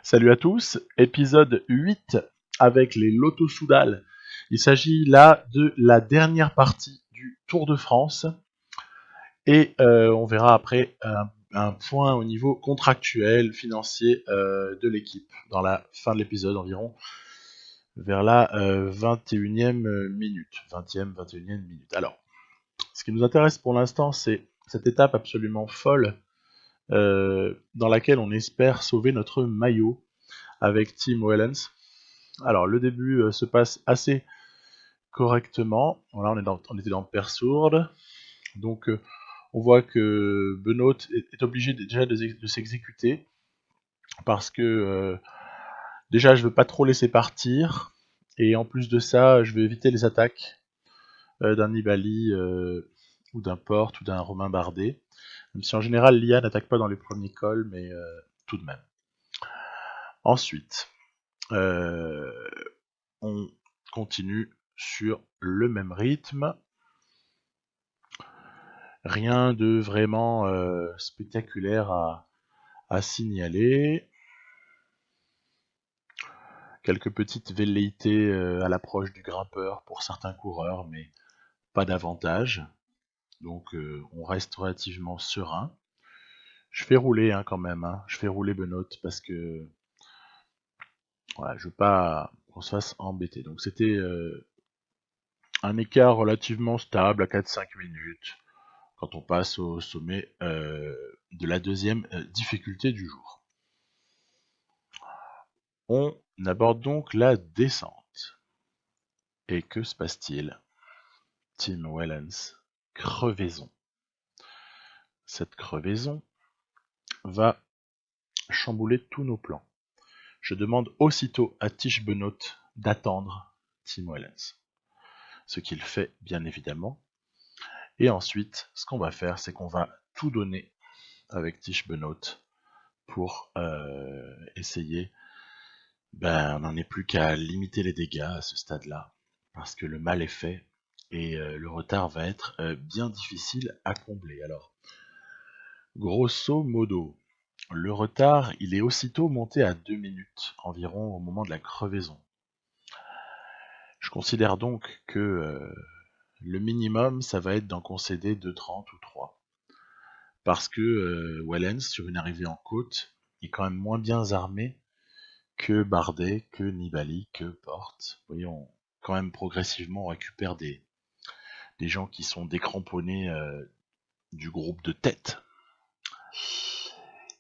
Salut à tous, épisode 8 avec les Lotto Soudal. Il s'agit là de la dernière partie du Tour de France et on verra après un point au niveau contractuel, financier de l'équipe dans la fin de l'épisode environ vers la 21e minute. 20e, 21e minute. Alors, ce qui nous intéresse pour l'instant, c'est cette étape absolument folle dans laquelle on espère sauver notre maillot avec Tim Wellens. Alors le début se passe assez correctement. Voilà, on était dans Persourde. Donc on voit que Benoît est obligé déjà de s'exécuter parce que déjà je veux pas trop laisser partir et en plus de ça je veux éviter les attaques d'un Nibali ou d'un Porte ou d'un Romain Bardet. Même si en général l'IA n'attaque pas dans les premiers cols, mais tout de même. Ensuite, on continue sur le même rythme. Rien de vraiment spectaculaire à signaler. Quelques petites velléités à l'approche du grimpeur pour certains coureurs, mais pas davantage. Donc on reste relativement serein. Je fais rouler quand même, je fais rouler Benoît parce que voilà, je veux pas qu'on se fasse embêter. Donc c'était un écart relativement stable à 4-5 minutes quand on passe au sommet de la deuxième difficulté du jour. On aborde donc la descente. Et que se passe-t-il? Tim Wellens, crevaison. Cette crevaison va chambouler tous nos plans. Je demande aussitôt à Tish Benoît d'attendre Tim Wellens. Ce qu'il fait, bien évidemment. Et ensuite, ce qu'on va faire, c'est qu'on va tout donner avec Tish Benoît pour essayer. On n'en est plus qu'à limiter les dégâts à ce stade-là, parce que le mal est fait et le retard va être bien difficile à combler. Alors, grosso modo, le retard, il est aussitôt monté à 2 minutes environ au moment de la crevaison. Je considère donc que le minimum, ça va être d'en concéder 2,30 ou 3. Parce que Wellens, sur une arrivée en côte, est quand même moins bien armé que Bardet, que Nibali, que Porte. Vous voyez, quand même progressivement on récupère des gens qui sont décramponnés du groupe de tête.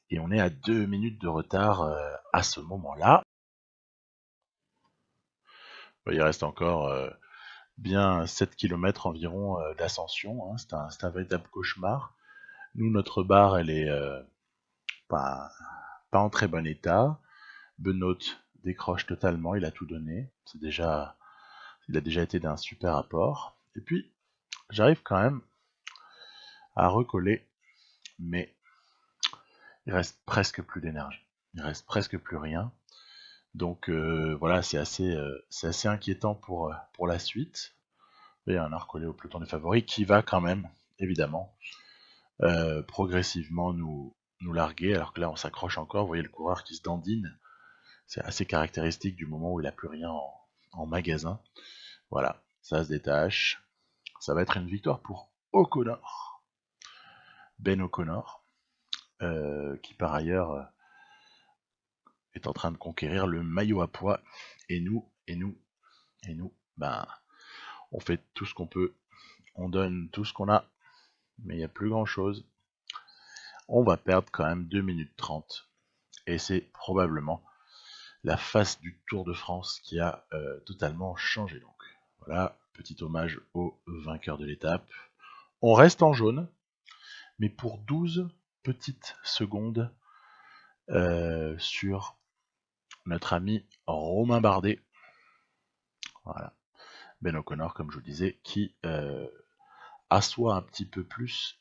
Et on est à 2 minutes de retard à ce moment-là. Il reste encore bien 7 km environ d'ascension. C'est un véritable cauchemar. Nous, notre barre, elle est pas en très bon état. Benoît décroche totalement, il a tout donné. Il a déjà été d'un super apport. Et puis, j'arrive quand même à recoller, mais il reste presque plus d'énergie. Il reste presque plus rien. Donc voilà, c'est assez inquiétant pour la suite. Il y a un recollé au peloton des favoris qui va quand même, évidemment, progressivement nous larguer, alors que là on s'accroche encore. Vous voyez le coureur qui se dandine. C'est assez caractéristique du moment où il n'a plus rien en magasin. Voilà, ça se détache. Ça va être une victoire pour O'Connor. Ben O'Connor, qui par ailleurs est en train de conquérir le maillot à pois. Et nous, on fait tout ce qu'on peut. On donne tout ce qu'on a. Mais il n'y a plus grand chose. On va perdre quand même 2 minutes 30. Et c'est probablement la face du Tour de France qui a totalement changé. Donc voilà, petit hommage au vainqueur de l'étape. On reste en jaune, mais pour 12 petites secondes sur notre ami Romain Bardet. Voilà. Ben O'Connor, comme je vous le disais, qui assoit un petit peu plus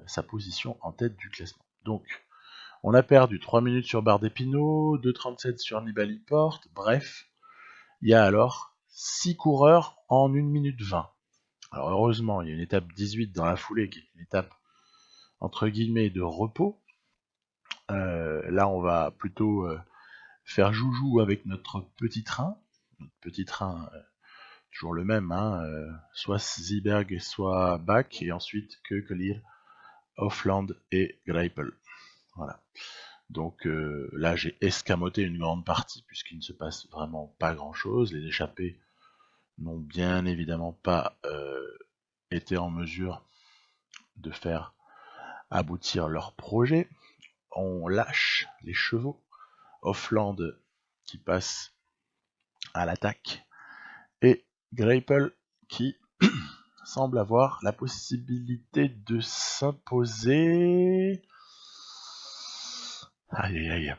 sa position en tête du classement. Donc, on a perdu 3 minutes sur Bardet-Pinot, 2,37 sur Nibali Porte, bref, il y a alors 6 coureurs en 1 minute 20. Alors heureusement, il y a une étape 18 dans la foulée, qui est une étape entre guillemets de repos. Là, on va plutôt faire joujou avec notre petit train. Notre petit train, toujours le même, hein, soit Zeeberg, soit Bach, et ensuite Keukelir, Hofland et Greipel. Voilà. Donc là, j'ai escamoté une grande partie, puisqu'il ne se passe vraiment pas grand-chose. Les échappés n'ont bien évidemment pas été en mesure de faire aboutir leur projet. On lâche les chevaux. Hofland qui passe à l'attaque. Et Greipel qui semble avoir la possibilité de s'imposer. Aïe aïe aïe.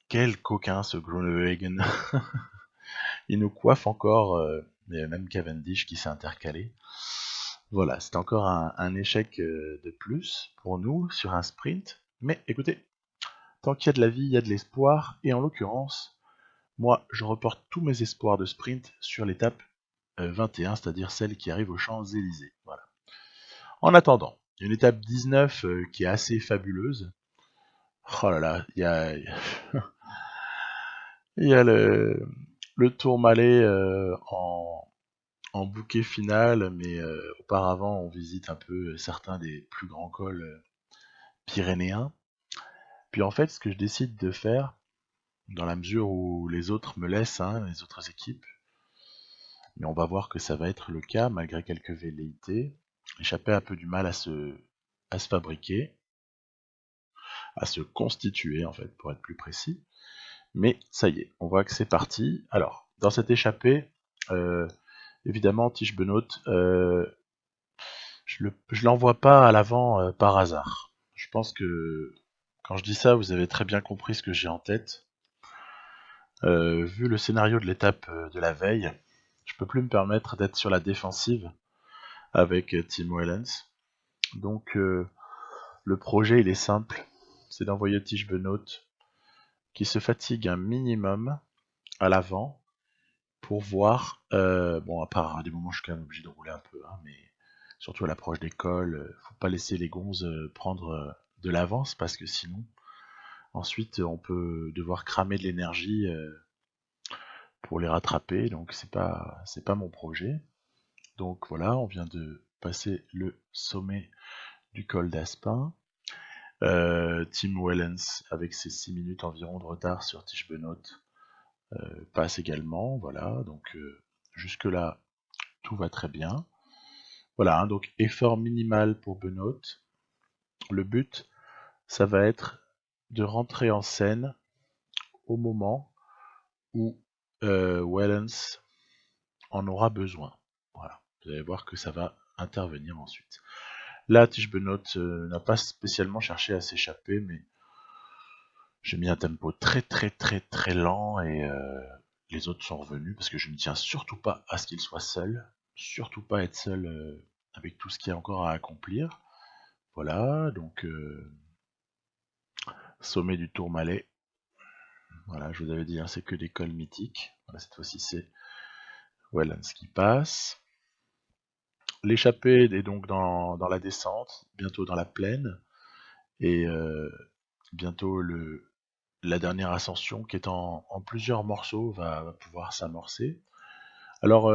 Quel coquin ce Groenewegen. Il nous coiffe encore, il y a même Cavendish qui s'est intercalé. Voilà, c'est encore un échec de plus pour nous sur un sprint. Mais écoutez, tant qu'il y a de la vie, il y a de l'espoir. Et en l'occurrence, moi, je reporte tous mes espoirs de sprint sur l'étape 21, c'est-à-dire celle qui arrive aux Champs-Élysées. Voilà. En attendant, il y a une étape 19 qui est assez fabuleuse. Oh là là, il y a le Tourmalet en bouquet final, mais auparavant on visite un peu certains des plus grands cols pyrénéens. Puis en fait, ce que je décide de faire, dans la mesure où les autres me laissent, hein, les autres équipes, mais on va voir que ça va être le cas malgré quelques velléités. L'échappée a un peu du mal à se fabriquer, à se constituer en fait, pour être plus précis. Mais ça y est, on voit que c'est parti. Alors, dans cette échappée, évidemment, Tige Benoît, je l'envoie pas à l'avant par hasard. Je pense que quand je dis ça, vous avez très bien compris ce que j'ai en tête. Vu le scénario de l'étape de la veille, je peux plus me permettre d'être sur la défensive avec Tim Wellens. Donc le projet il est simple, c'est d'envoyer Tige Benoît qui se fatigue un minimum à l'avant pour voir, bon à part à des moments je suis quand même obligé de rouler un peu, hein, mais surtout à l'approche des cols, faut pas laisser les gonzes prendre de l'avance parce que sinon ensuite on peut devoir cramer de l'énergie pour les rattraper, donc c'est pas mon projet. Donc voilà, on vient de passer le sommet du col d'Aspin. Tim Wellens avec ses 6 minutes environ de retard sur Tige Benoît passe également, voilà, donc jusque là tout va très bien. Voilà, hein, donc effort minimal pour Benoît. Le but, ça va être de rentrer en scène au moment où Wellens en aura besoin. Voilà, vous allez voir que ça va intervenir ensuite. Là, Tige Benoît n'a pas spécialement cherché à s'échapper, mais j'ai mis un tempo très très très très lent et les autres sont revenus parce que je ne tiens surtout pas à ce qu'il soit seul, surtout pas être seul avec tout ce qu'il y a encore à accomplir. Voilà, donc sommet du Tourmalet. Voilà, je vous avais dit, hein, c'est que des cols mythiques. Voilà, cette fois-ci c'est Wellens qui passe. L'échappée est donc dans la descente, bientôt dans la plaine, et bientôt la dernière ascension qui est en plusieurs morceaux va pouvoir s'amorcer. Alors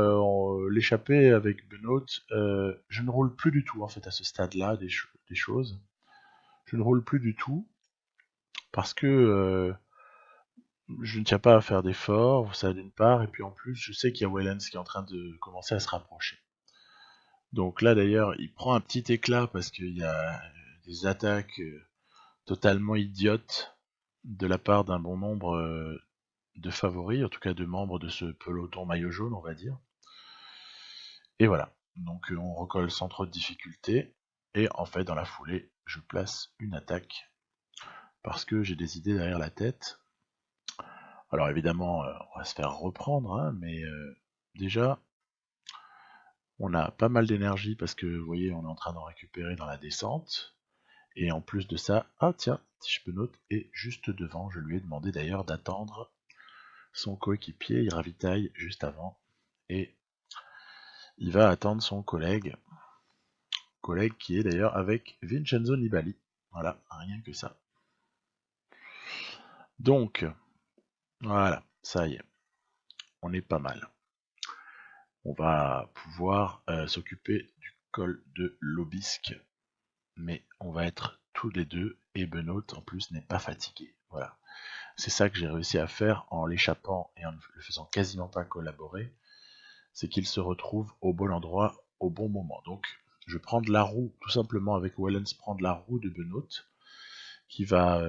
l'échappée avec Benoît, je ne roule plus du tout en fait à ce stade-là des choses. Je ne roule plus du tout parce que je ne tiens pas à faire d'efforts, ça d'une part, et puis en plus je sais qu'il y a Wellens qui est en train de commencer à se rapprocher. Donc là d'ailleurs il prend un petit éclat parce qu'il y a des attaques totalement idiotes de la part d'un bon nombre de favoris, en tout cas de membres de ce peloton maillot jaune on va dire. Et voilà, donc on recolle sans trop de difficultés, et en fait dans la foulée je place une attaque parce que j'ai des idées derrière la tête. Alors évidemment on va se faire reprendre, hein, mais déjà on a pas mal d'énergie parce que vous voyez on est en train d'en récupérer dans la descente, et en plus de ça, ah tiens, Tige Benoît est juste devant, je lui ai demandé d'ailleurs d'attendre son coéquipier, il ravitaille juste avant, et il va attendre son collègue qui est d'ailleurs avec Vincenzo Nibali. Voilà, rien que ça. Donc, Voilà, ça y est, on est pas mal. On va pouvoir s'occuper du col de l'Aubisque, mais on va être tous les deux, et Benoît en plus n'est pas fatigué. Voilà. C'est ça que j'ai réussi à faire en l'échappant et en ne le faisant quasiment pas collaborer, c'est qu'il se retrouve au bon endroit au bon moment. Donc je prends de la roue, tout simplement avec Wellens prend de la roue de Benoît, qui va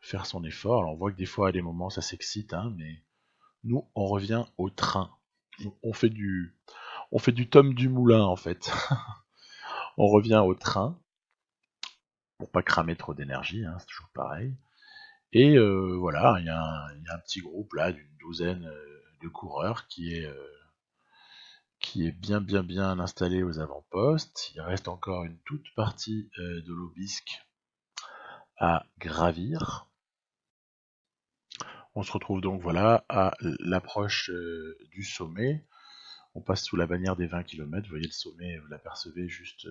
faire son effort. Alors on voit que des fois à des moments ça s'excite, hein, mais nous on revient au train. On fait du Tom du Moulin en fait. On revient au train pour pas cramer trop d'énergie, hein, c'est toujours pareil. Et voilà, il y a un petit groupe là d'une douzaine de coureurs qui est bien installé aux avant-postes. Il reste encore une toute partie de l'Aubisque à gravir. On se retrouve donc voilà à l'approche du sommet. On passe sous la bannière des 20 km. Vous voyez le sommet, vous l'apercevez juste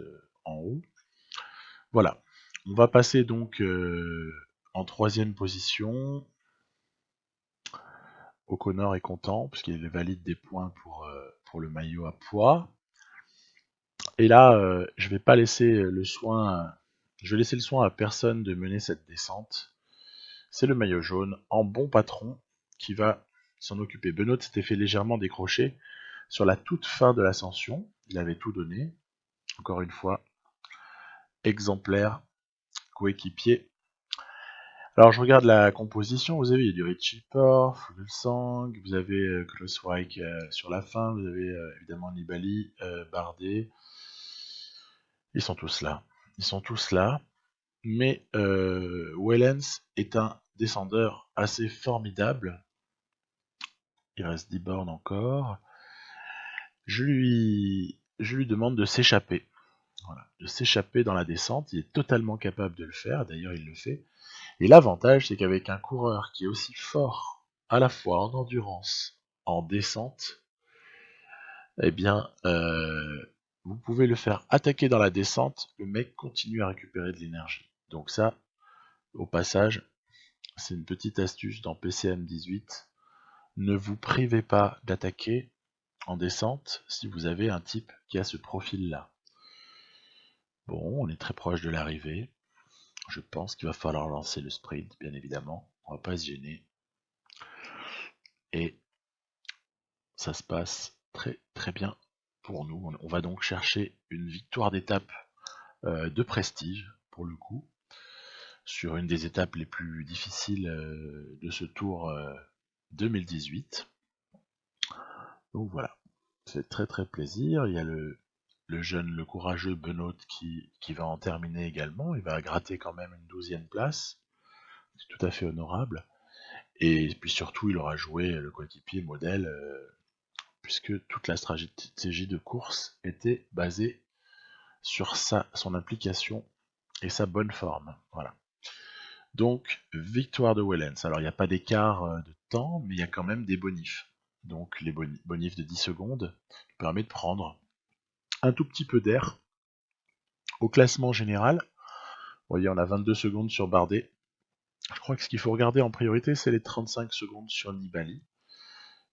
en haut. Voilà. On va passer donc en troisième position. O'Connor est content puisqu'il valide des points pour le maillot à poids. Et là, je vais pas laisser le soin, je vais laisser le soin à personne de mener cette descente. C'est le maillot jaune en bon patron qui va s'en occuper. Benoît s'était fait légèrement décrocher sur la toute fin de l'ascension. Il avait tout donné. Encore une fois, exemplaire, coéquipier. Alors je regarde la composition, vous avez il y a du Richie Porte, Fuglsang, vous avez Klosswijk sur la fin, vous avez évidemment Nibali, Bardet. Ils sont tous là. Ils sont tous là. Mais Wellens est un descendeur assez formidable. Il reste 10 bornes encore. Je lui demande de s'échapper. Voilà, de s'échapper dans la descente. Il est totalement capable de le faire. D'ailleurs, il le fait. Et l'avantage, c'est qu'avec un coureur qui est aussi fort, à la fois en endurance, en descente, eh bien, vous pouvez le faire attaquer dans la descente. Le mec continue à récupérer de l'énergie. Donc ça, au passage, c'est une petite astuce dans PCM 18. Ne vous privez pas d'attaquer en descente si vous avez un type qui a ce profil-là. Bon, on est très proche de l'arrivée. Je pense qu'il va falloir lancer le sprint, bien évidemment. On va pas se gêner. Et ça se passe très bien pour nous. On va donc chercher une victoire d'étape de prestige, pour le coup, sur une des étapes les plus difficiles de ce tour 2018. Donc voilà, c'est très plaisir. Il y a le jeune, le courageux Benoît qui va en terminer également. Il va gratter quand même une 12e place. C'est tout à fait honorable. Et puis surtout, il aura joué le coéquipier modèle, puisque toute la stratégie de course était basée sur son implication et sa bonne forme. Voilà. Donc, victoire de Wellens. Alors, il n'y a pas d'écart de temps, mais il y a quand même des bonifs. Donc, les bonifs de 10 secondes permettent de prendre un tout petit peu d'air au classement général. Vous voyez, on a 22 secondes sur Bardet. Je crois que ce qu'il faut regarder en priorité, c'est les 35 secondes sur Nibali,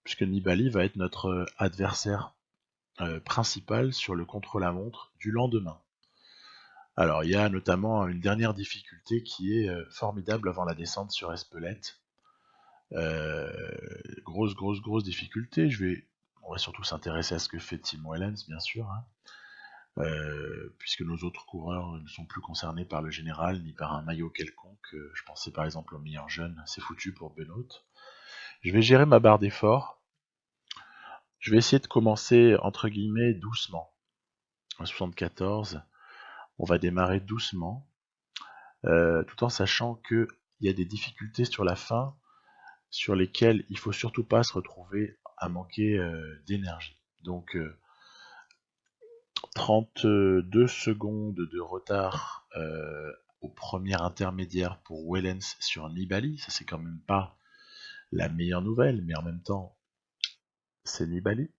puisque Nibali va être notre adversaire principal sur le contre-la-montre du lendemain. Alors, il y a notamment une dernière difficulté qui est formidable avant la descente sur Espelette. Grosse difficulté. On va surtout s'intéresser à ce que fait Tim Wellens, bien sûr, hein. Puisque nos autres coureurs ne sont plus concernés par le général ni par un maillot quelconque. Je pensais par exemple au meilleur jeune, c'est foutu pour Benoît. Je vais gérer ma barre d'effort. Je vais essayer de commencer entre guillemets doucement. À 74, on va démarrer doucement, tout en sachant qu'il y a des difficultés sur la fin sur lesquelles il ne faut surtout pas se retrouver à manquer d'énergie. Donc 32 secondes de retard au premier intermédiaire pour Wellens sur Nibali, ça c'est quand même pas la meilleure nouvelle, mais en même temps c'est Nibali.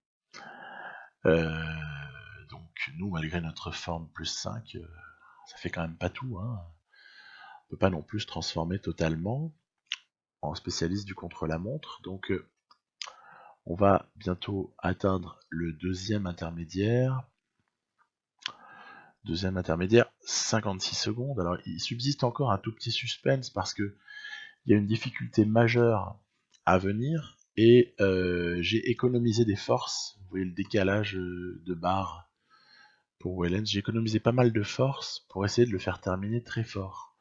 Donc nous, malgré notre forme plus 5, ça fait quand même pas tout, hein. On peut pas non plus se transformer totalement. en spécialiste du contre-la-montre. Donc on va bientôt atteindre le deuxième intermédiaire. Deuxième intermédiaire, 56 secondes. Alors il subsiste encore un tout petit suspense parce que il y a une difficulté majeure à venir et j'ai économisé des forces. Vous voyez le décalage de barre pour Wellens. J'ai économisé pas mal de forces pour essayer de le faire terminer très fort.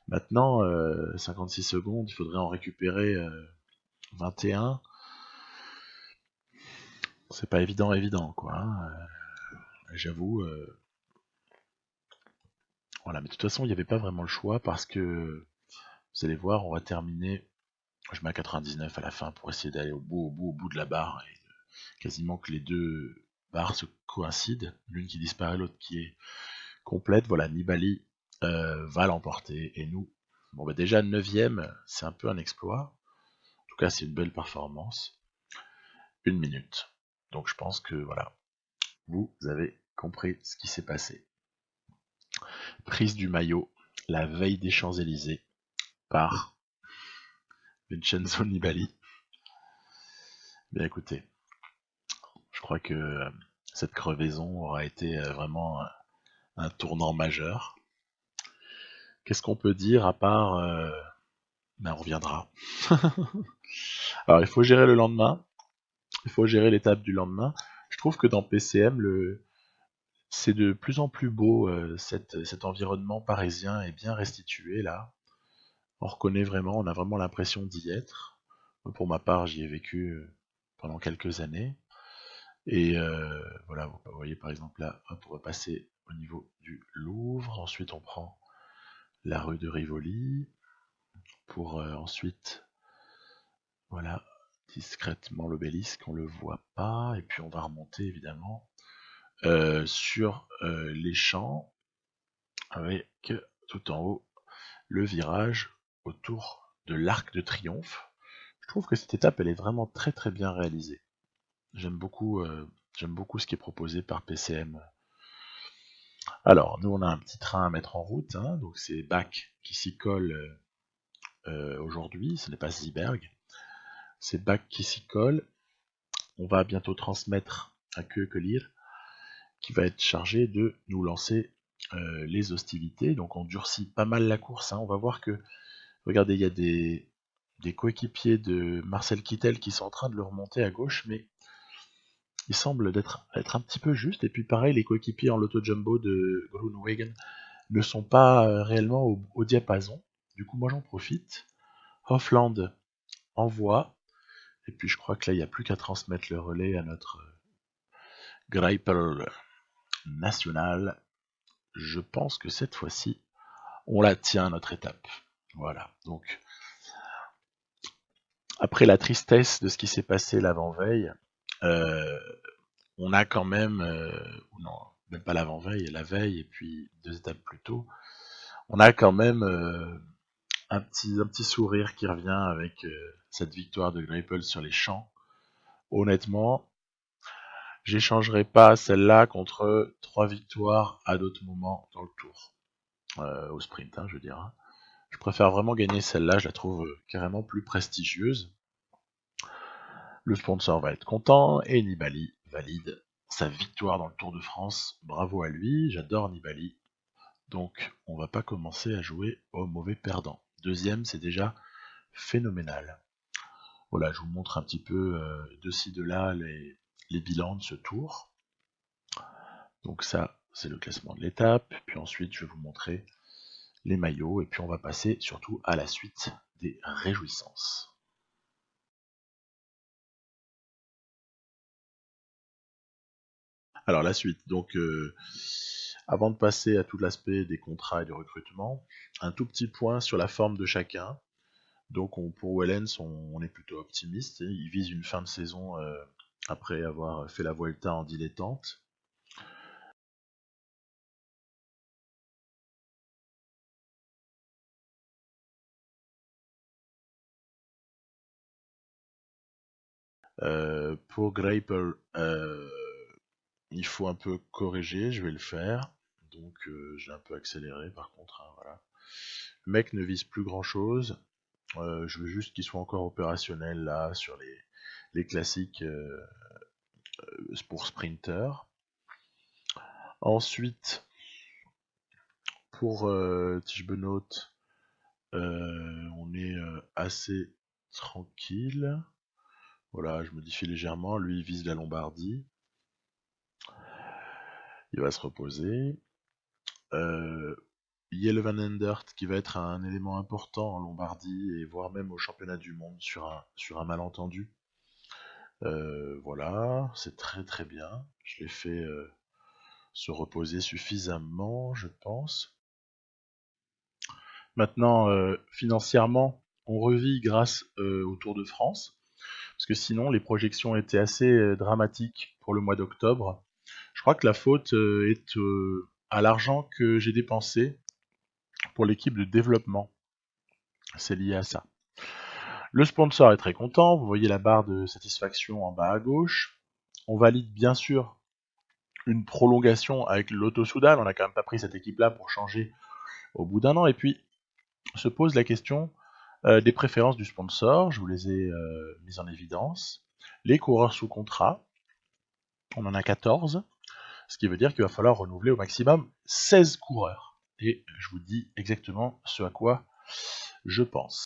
Maintenant, 56 secondes, il faudrait en récupérer 21. C'est pas évident quoi. Hein. J'avoue. Voilà, mais de toute façon, il n'y avait pas vraiment le choix parce que vous allez voir, on va terminer. Je mets à 99 à la fin pour essayer d'aller au bout de la barre et quasiment que les deux barres se coïncident, l'une qui disparaît, l'autre qui est complète. Voilà, Nibali va l'emporter et nous, bon bah déjà 9ème, c'est un peu un exploit. En tout cas, c'est une belle performance. 1 minute. Donc je pense que voilà, vous avez compris ce qui s'est passé. Prise du maillot la veille des Champs-Élysées par Vincenzo Nibali. Bien écoutez, je crois que cette crevaison aura été vraiment un tournant majeur. Qu'est-ce qu'on peut dire à part ben on reviendra. Alors il faut gérer le lendemain, il faut gérer l'étape du lendemain. Je trouve que dans PCM, c'est de plus en plus beau, cet environnement parisien est bien restitué là. On reconnaît vraiment, on a vraiment l'impression d'y être. Pour ma part, j'y ai vécu pendant quelques années. Et voilà, vous voyez par exemple là, hop, on va passer au niveau du Louvre. Ensuite, on prend la rue de Rivoli pour ensuite, voilà, discrètement l'obélisque, on le voit pas. Et puis on va remonter évidemment sur les champs avec tout en haut le virage autour de l'Arc de Triomphe. Je trouve que cette étape elle est vraiment très très bien réalisée. J'aime beaucoup ce qui est proposé par PCM. Alors, nous on a un petit train à mettre en route, hein, donc c'est Bach qui s'y colle aujourd'hui, ce n'est pas Seeberg. C'est Bach qui s'y colle. On va bientôt transmettre à Kökelir qui va être chargé de nous lancer les hostilités. Donc on durcit pas mal la course. Hein. On va voir que, regardez, il y a des coéquipiers de Marcel Kittel qui sont en train de le remonter à gauche, mais il semble être un petit peu juste. Et puis pareil, les coéquipiers en loto jumbo de Groenewegen ne sont pas réellement au diapason. Du coup, moi j'en profite. Hofland envoie. Et puis je crois que là, il n'y a plus qu'à transmettre le relais à notre Greipel national. Je pense que cette fois-ci, on la tient, notre étape. Voilà. Donc, après la tristesse de ce qui s'est passé l'avant-veille, on a quand même, non, même pas l'avant-veille, la veille, et puis 2 étapes plus tôt, on a quand même un petit sourire qui revient avec cette victoire de Greipel sur les champs. Honnêtement, j'échangerai pas celle-là contre 3 victoires à d'autres moments dans le tour. Au sprint, hein, je veux dire. Hein. Je préfère vraiment gagner celle-là, je la trouve carrément plus prestigieuse. Le sponsor va être content et Nibali valide sa victoire dans le Tour de France. Bravo à lui, j'adore Nibali. Donc on va pas commencer à jouer au mauvais perdant. Deuxième, c'est déjà phénoménal. Voilà, je vous montre un petit peu de ci de là les bilans de ce tour. Donc ça, c'est le classement de l'étape. Puis ensuite, je vais vous montrer les maillots. Et puis on va passer surtout à la suite des réjouissances. Alors la suite, donc avant de passer à tout l'aspect des contrats et du recrutement, un tout petit point sur la forme de chacun. Donc pour Wellens, on est plutôt optimiste. Il vise une fin de saison après avoir fait la Vuelta en dilettante. Pour Greipel, il faut un peu corriger, je vais le faire. Donc j'ai un peu accéléré par contre. Hein, voilà. Le mec ne vise plus grand chose. Je veux juste qu'il soit encore opérationnel là sur les classiques pour sprinter. Ensuite, pour Tischbenoot, on est assez tranquille. Voilà, je modifie légèrement. Lui, il vise la Lombardie. Il va se reposer. Jelle Van Endert, qui va être un élément important en Lombardie et voire même au championnat du monde sur un malentendu. Voilà, c'est très très bien. Je l'ai fait se reposer suffisamment, je pense. Maintenant, financièrement, on revit grâce au Tour de France, parce que sinon les projections étaient assez dramatiques pour le mois d'octobre. Je crois que la faute est à l'argent que j'ai dépensé pour l'équipe de développement. C'est lié à ça. Le sponsor est très content, vous voyez la barre de satisfaction en bas à gauche. On valide bien sûr une prolongation avec le Lotto Soudal, on n'a quand même pas pris cette équipe-là pour changer au bout d'un an, et puis se pose la question des préférences du sponsor, je vous les ai mises en évidence. Les coureurs sous contrat, on en a 14, ce qui veut dire qu'il va falloir renouveler au maximum 16 coureurs. Et je vous dis exactement ce à quoi je pense.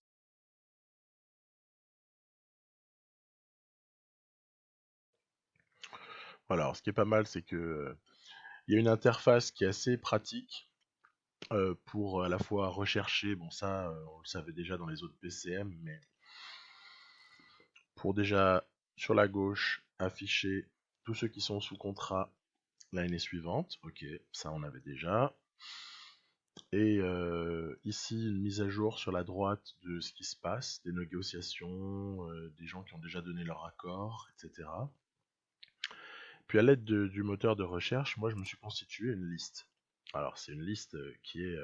Voilà, alors ce qui est pas mal, c'est que il y a une interface qui est assez pratique pour à la fois rechercher, bon ça on le savait déjà dans les autres PCM, mais pour déjà sur la gauche afficher tous ceux qui sont sous contrat l'année suivante. Ok, ça on avait déjà. Et ici une mise à jour sur la droite de ce qui se passe, des négociations, des gens qui ont déjà donné leur accord, etc. Puis à l'aide du moteur de recherche, moi je me suis constitué une liste. Alors c'est une liste qui est...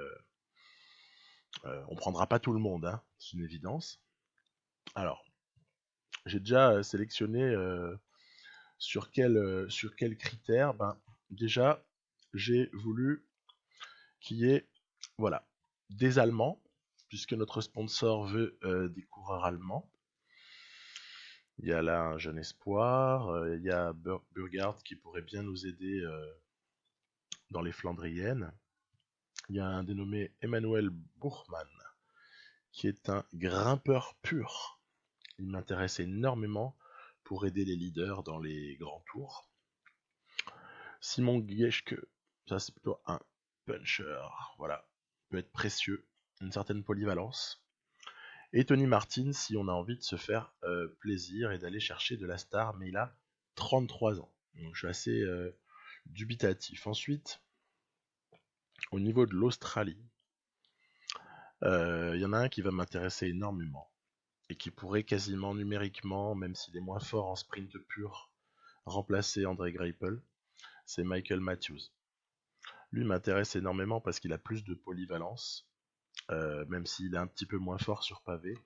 on prendra pas tout le monde, hein, c'est une évidence. Alors, j'ai déjà sélectionné sur quels critères. Ben, déjà, j'ai voulu qu'il y ait voilà, des Allemands, puisque notre sponsor veut des coureurs allemands. Il y a là un jeune espoir, il y a Burgard qui pourrait bien nous aider dans les Flandriennes. Il y a un dénommé Emmanuel Buchmann, qui est un grimpeur pur. Il m'intéresse énormément pour aider les leaders dans les grands tours. Simon Geschke, ça c'est plutôt un puncher, voilà, peut être précieux, une certaine polyvalence. Et Tony Martin, si on a envie de se faire plaisir et d'aller chercher de la star, mais il a 33 ans. Donc je suis assez dubitatif. Ensuite, au niveau de l'Australie, il y en a un qui va m'intéresser énormément et qui pourrait quasiment numériquement, même s'il est moins fort en sprint pur, remplacer André Greipel. C'est Michael Matthews. Lui m'intéresse énormément parce qu'il a plus de polyvalence, même s'il est un petit peu moins fort sur pavé.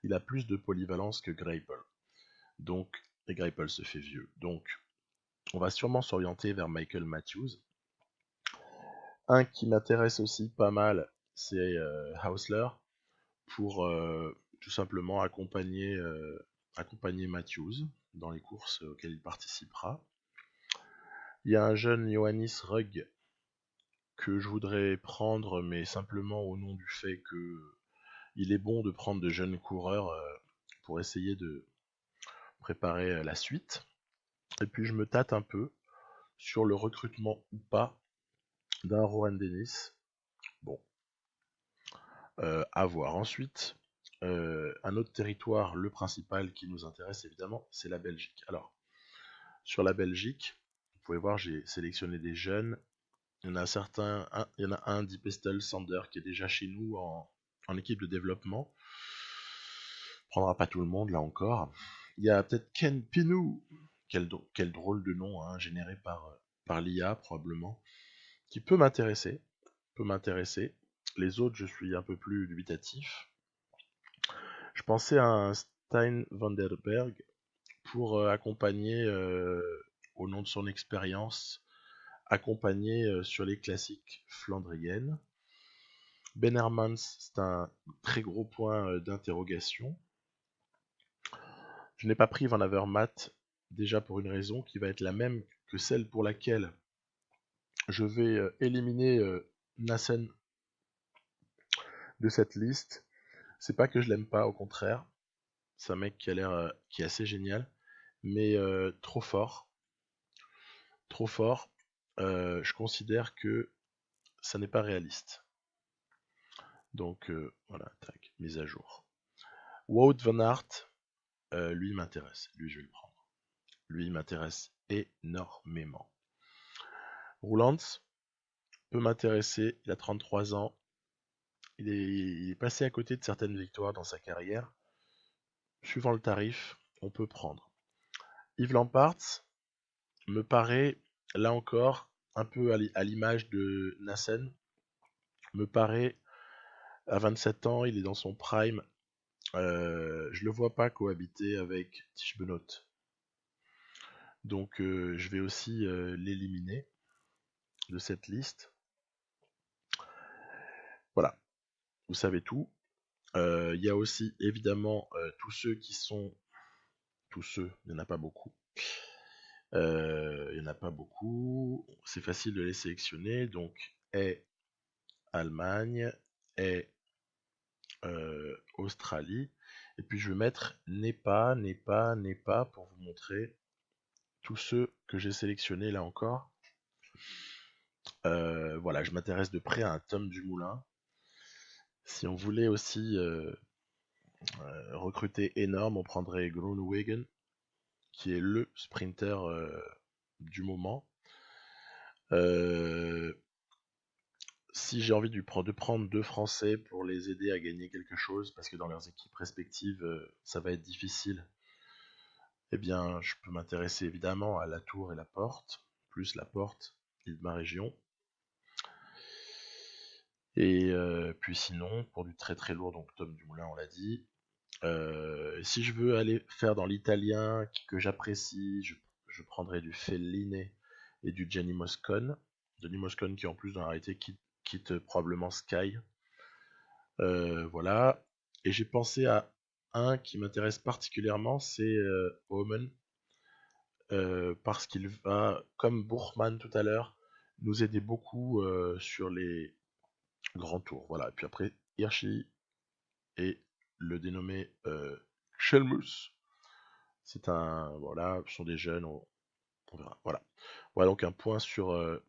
Il a plus de polyvalence que Greipel. Donc, et Greipel se fait vieux. Donc, on va sûrement s'orienter vers Michael Matthews. Un qui m'intéresse aussi pas mal, c'est Hausler, pour tout simplement accompagner Matthews dans les courses auxquelles il participera. Il y a un jeune Johannes Rugg que je voudrais prendre, mais simplement au nom du fait que il est bon de prendre de jeunes coureurs pour essayer de préparer la suite. Et puis je me tâte un peu sur le recrutement ou pas d'un Rohan Dennis. Bon, à voir. Ensuite, un autre territoire, le principal qui nous intéresse évidemment, c'est la Belgique. Alors, sur la Belgique, vous pouvez voir, j'ai sélectionné des jeunes. Il y en a certains, il y en a un, Dipestel Sander, qui est déjà chez nous en équipe de développement. On prendra pas tout le monde là encore. Il y a peut-être Ken Pinou, quel drôle de nom, hein, généré par l'IA probablement, qui peut m'intéresser. Les autres, je suis un peu plus dubitatif. Je pensais à un Stein van der Berg pour accompagner, au nom de son expérience, accompagner sur les classiques flandriennes. Ben Hermans, c'est un très gros point d'interrogation. Je n'ai pas pris Van Avermaet, déjà pour une raison qui va être la même que celle pour laquelle je vais éliminer Nassen de cette liste. C'est pas que je l'aime pas, au contraire. C'est un mec qui a l'air qui est assez génial, mais trop fort. Trop fort. Je considère que ça n'est pas réaliste. Donc voilà, tac, mise à jour. Wout van Aert, lui m'intéresse. Lui, je vais le prendre. Lui, il m'intéresse énormément. Roelands peut m'intéresser. Il a 33 ans. Il est passé à côté de certaines victoires dans sa carrière. Suivant le tarif, on peut prendre. Yves Lampaert me paraît, là encore, un peu à l'image de Nassen, me paraît, à 27 ans, il est dans son prime. Je le vois pas cohabiter avec Tish Benoît. Donc je vais aussi l'éliminer de cette liste. Voilà, vous savez tout. Il y a aussi évidemment tous ceux qui sont... Tous ceux, il n'y en a pas beaucoup. Il n'y en a pas beaucoup. C'est facile de les sélectionner. Donc, Allemagne, Australie. Et puis je vais mettre n'est pas pour vous montrer tous ceux que j'ai sélectionnés là encore. Voilà, je m'intéresse de près à un Tom Dumoulin. Si on voulait aussi recruter énorme, on prendrait Groenewegen, qui est le sprinter du moment. Si j'ai envie de prendre deux Français pour les aider à gagner quelque chose, parce que dans leurs équipes respectives, ça va être difficile, eh bien, je peux m'intéresser évidemment à Latour et Laporte, plus Laporte, et de ma région. Et puis sinon, pour du très très lourd, donc Tom Dumoulin, on l'a dit. Si je veux aller faire dans l'italien que j'apprécie, je prendrai du Fellini et du Gianni Moscon. Gianni Moscon qui en plus dans la réalité quitte probablement Sky. Voilà. Et j'ai pensé à un qui m'intéresse particulièrement, c'est Omen. Parce qu'il va, comme Bourgman tout à l'heure, nous aider beaucoup sur les grands tours. Voilà. Et puis après, Hirschi et le dénommé Chelmus. C'est un. Voilà, ce sont des jeunes, on verra. Voilà. Voilà donc un point sur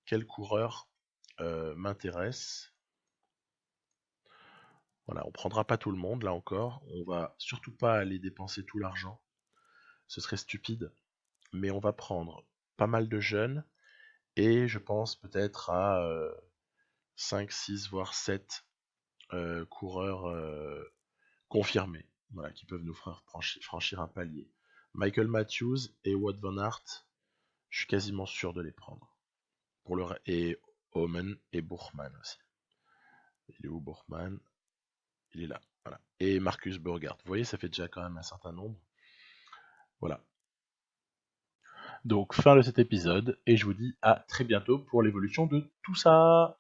quel coureur m'intéresse. Voilà, on prendra pas tout le monde là encore. On va surtout pas aller dépenser tout l'argent. Ce serait stupide. Mais on va prendre pas mal de jeunes. Et je pense peut-être à 5, 6, voire 7 coureurs confirmés. Voilà, qui peuvent nous faire franchir un palier. Michael Matthews et Wout van Aert, je suis quasiment sûr de les prendre. Et Omen et Bourgman aussi. Il est où Bourgman? Il est là. Voilà. Et Marcus Burgard. Vous voyez, ça fait déjà quand même un certain nombre. Voilà. Donc fin de cet épisode et je vous dis à très bientôt pour l'évolution de tout ça.